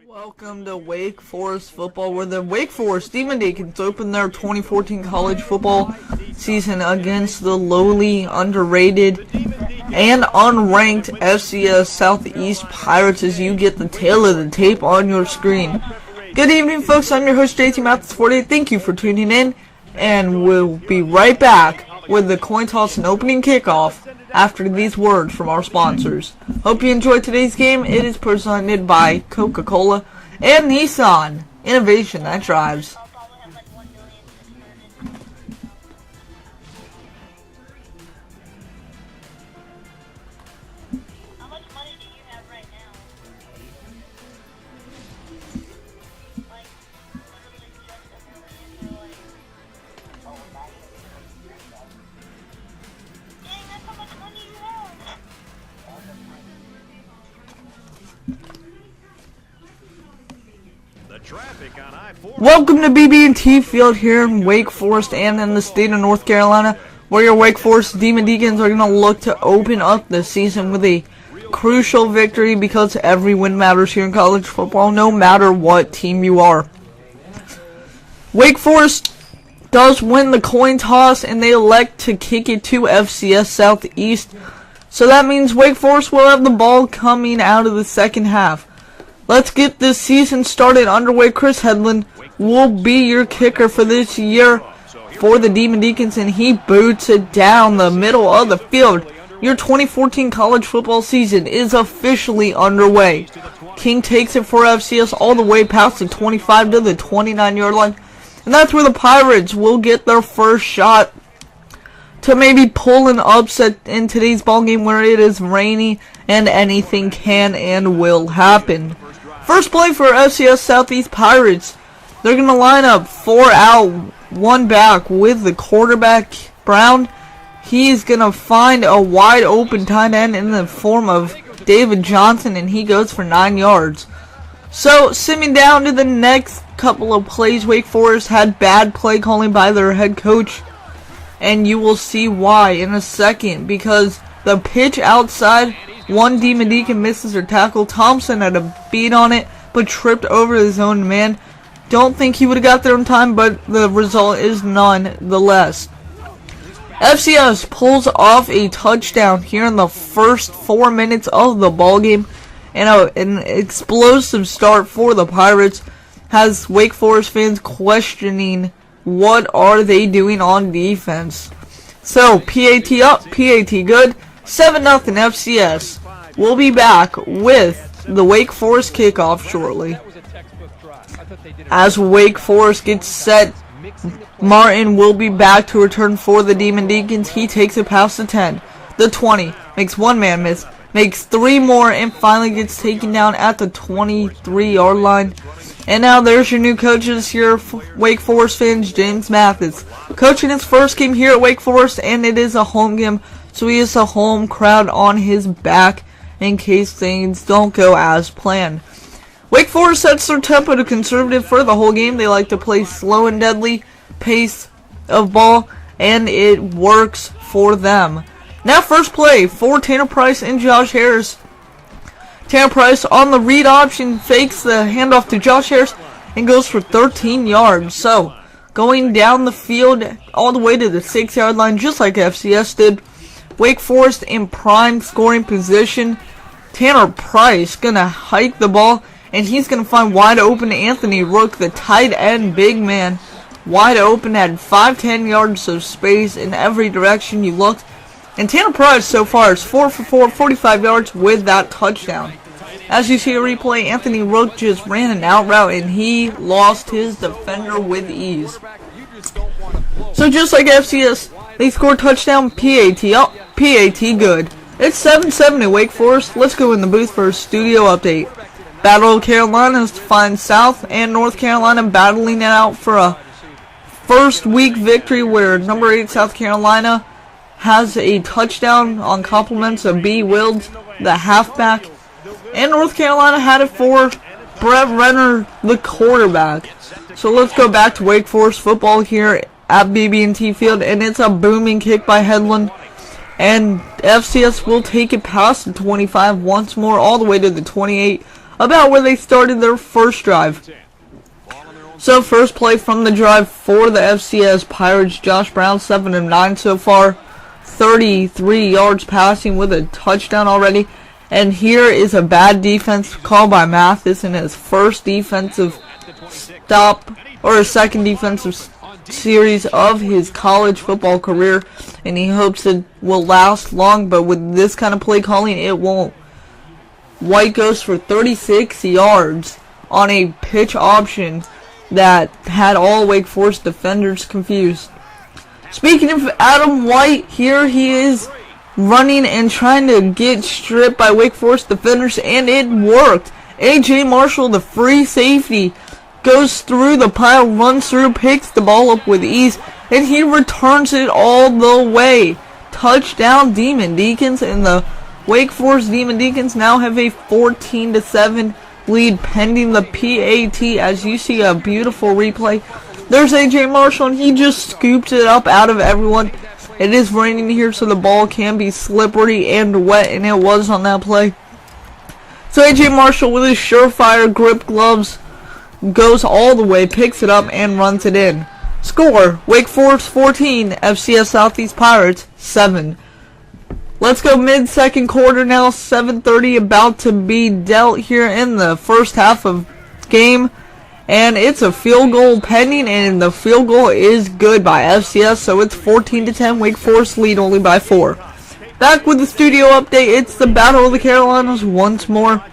Welcome to Wake Forest football, where the Wake Forest Demon Deacons open their 2014 college football season against the lowly, underrated, and unranked FCS Southeast Pirates as you get the tail of the tape on your screen. Good evening, folks. I'm your host, JT Mathis48. Thank you for tuning in, and we'll be right back with the coin toss and opening kickoff after these words from our sponsors. Hope you enjoyed today's game. It is presented by Coca-Cola and Nissan. Innovation that drives. Welcome to BB&T Field here in Wake Forest and in the state of North Carolina, where your Wake Forest Demon Deacons are going to look to open up the season with a crucial victory, because every win matters here in college football, no matter what team you are. Wake Forest does win the coin toss, and they elect to kick it to FCS Southeast. So that means Wake Forest will have the ball coming out of the second half. Let's get this season started underway. Chris Headland will be your kicker for this year for the Demon Deacons, and he boots it down the middle of the field. Your 2014 college football season is officially underway. King takes it for FCS all the way past the 25 to the 29-yard line, and that's where the Pirates will get their first shot to maybe pull an upset in today's ballgame, where it is rainy and anything can and will happen. First play for FCS Southeast Pirates. They're going to line up 4 out, 1 back with the quarterback, Brown. He's going to find a wide open tight end in the form of David Johnson, and he goes for 9 yards. So, simming down to the next couple of plays, Wake Forest had bad play calling by their head coach, and you will see why in a second, because the pitch outside, one Demon Deacon misses her tackle. Thompson had a beat on it, but tripped over his own man. Don't think he would have got there in time, but the result is nonetheless. FCS pulls off a touchdown here in the first 4 minutes of the ballgame, and an explosive start for the Pirates has Wake Forest fans questioning what are they doing on defense. So, PAT up, PAT good, 7-0 FCS. We'll be back with the Wake Forest kickoff shortly. As Wake Forest gets set, Martin will be back to return for the Demon Deacons. He takes it past the 10, the 20, makes one man miss, makes 3 more, and finally gets taken down at the 23-yard line. And now there's your new coach this year, Wake Forest fans, James Mathis. Coaching his first game here at Wake Forest, and it is a home game, so he has a home crowd on his back in case things don't go as planned. Wake Forest sets their tempo to conservative for the whole game. They like to play slow and deadly pace of ball, and it works for them. Now first play for Tanner Price and Josh Harris. Tanner Price on the read option fakes the handoff to Josh Harris and goes for 13 yards. So, going down the field all the way to the 6-yard line, just like FCS did. Wake Forest in prime scoring position. Tanner Price gonna hike the ball, and he's gonna find wide open Anthony Rook, the tight end big man. Wide open, had 5-10 yards of space in every direction you looked. And Tanner Price so far is 4 for 4, 45 yards with that touchdown. As you see a replay, Anthony Rook just ran an out route, and he lost his defender with ease. So just like FCS, they score touchdown, PAT up, PAT good. It's 7-7 at Wake Forest. Let's go in the booth for a studio update. Battle of Carolinas to find South and North Carolina battling it out for a first week victory, where number 8 South Carolina has a touchdown on compliments of B. Wilds, the halfback. And North Carolina had it for Brett Renner, the quarterback. So let's go back to Wake Forest football here at BB&T Field, and it's a booming kick by Headland. And FCS will take it past the 25 once more, all the way to the 28 about where they started their first drive. So first play from the drive for the FCS Pirates, Josh Brown, 7 of 9 so far, 33 yards passing with a touchdown already. And here is a bad defense called by Mathis in his first defensive stop, or his second defensive series of his college football career, and he hopes it will last long, but with this kind of play calling, it won't. White goes for 36 yards on a pitch option that had all Wake Forest defenders confused. Speaking of Adam White, here he is running and trying to get stripped by Wake Forest defenders, and it worked. A.J. Marshall, the free safety, goes through the pile, runs through, picks the ball up with ease, and he returns it all the way. Touchdown, Demon Deacons, and the Wake Forest Demon Deacons now have a 14-7 lead pending the PAT. As you see a beautiful replay, there's A.J. Marshall, and he just scoops it up out of everyone. It is raining here, so the ball can be slippery and wet, and it was on that play. So A.J. Marshall, with his surefire grip gloves, goes all the way, picks it up, and runs it in. Score, Wake Forest 14, FCS Southeast Pirates 7. Let's go mid-second quarter now, 7:30 about to be dealt here in the first half of game. And it's a field goal pending, and the field goal is good by FCS, so it's 14-10, Wake Forest lead only by 4. Back with the studio update, it's the Battle of the Carolinas once more,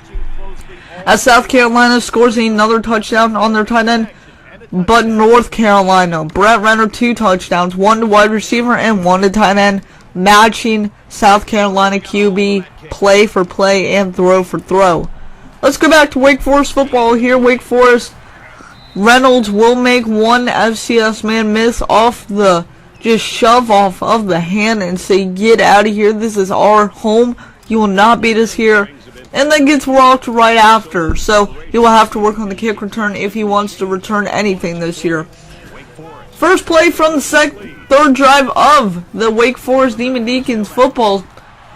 as South Carolina scores another touchdown on their tight end, but North Carolina, Brett Renner, 2 touchdowns, 1 to wide receiver and 1 to tight end, matching South Carolina QB play for play and throw for throw. Let's go back to Wake Forest football here. Wake Forest, Reynolds will make one FCS man miss off the, just shove off of the hand and say, get out of here, this is our home, you will not beat us here. And then gets walked right after, so he will have to work on the kick return if he wants to return anything this year. First play from the third drive of the Wake Forest Demon Deacons football,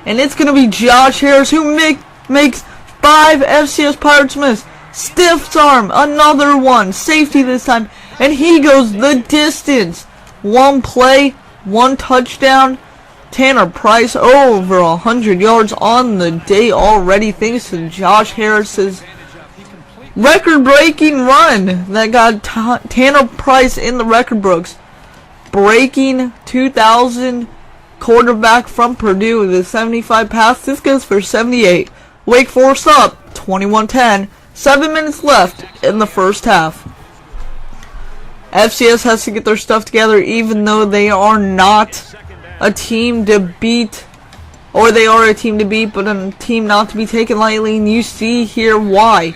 and it's going to be Josh Harris who makes 5 FCS Pirates miss. Stiff arm, another one, safety this time, and he goes the distance. 1 play, 1 touchdown. Tanner Price over 100 yards on the day already, thanks to Josh Harris's record-breaking run that got Tanner Price in the record books, breaking 2000 quarterback from Purdue with a 75 pass. This goes for 78. Wake Forest up 21-10. 7 minutes left in the first half. FCS has to get their stuff together, even though they are not a team to beat, or they are a team to beat, but a team not to be taken lightly, and you see here why.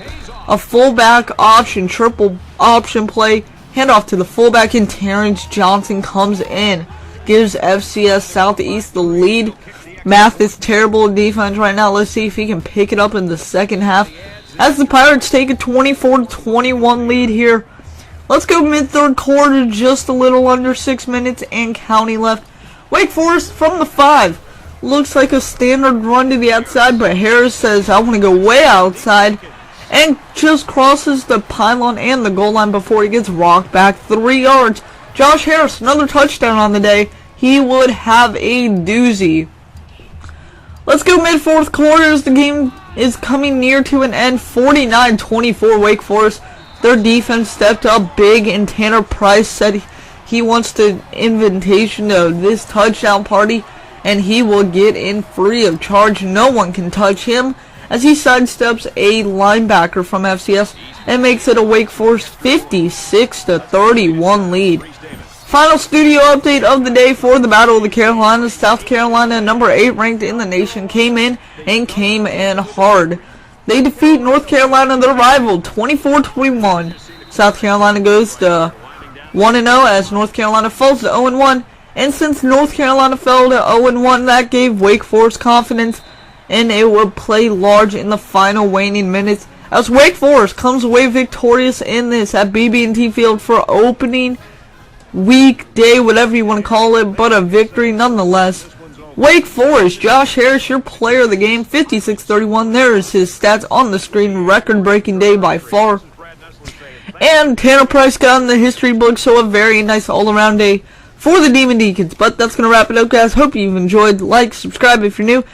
A fullback option, triple option play, handoff to the fullback, and Terrence Johnson comes in, gives FCS Southeast the lead. Math is terrible defense right now. Let's see if he can pick it up in the second half, as the Pirates take a 24-21 lead here. Let's go mid-third quarter, just a little under 6 minutes and counting left. Wake Forest from the 5. Looks like a standard run to the outside, but Harris says, I want to go way outside, and just crosses the pylon and the goal line before he gets rocked back 3 yards. Josh Harris, another touchdown on the day. He would have a doozy. Let's go mid-fourth quarter as the game is coming near to an end. 49-24 Wake Forest. Their defense stepped up big, and Tanner Price said he wants the invitation to this touchdown party, and he will get in free of charge. No one can touch him, as he sidesteps a linebacker from FCS and makes it a Wake Forest 56-31 lead. Final studio update of the day for the Battle of the Carolinas. South Carolina, number 8 ranked in the nation, came in hard. They defeat North Carolina, their rival, 24-21. South Carolina goes to 1-0 as North Carolina falls to 0-1. And since North Carolina fell to 0-1, that gave Wake Forest confidence, and it would play large in the final waning minutes, as Wake Forest comes away victorious in this at BB&T Field for opening weekday, whatever you want to call it, but a victory nonetheless. Wake Forest, Josh Harris, your player of the game, 56-31. There's his stats on the screen. Record-breaking day by far. And Tanner Price got in the history book, so a very nice all-around day for the Demon Deacons. But that's going to wrap it up, guys. Hope you've enjoyed. Like, subscribe if you're new,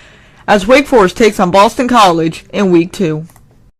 as Wake Forest takes on Boston College in Week 2.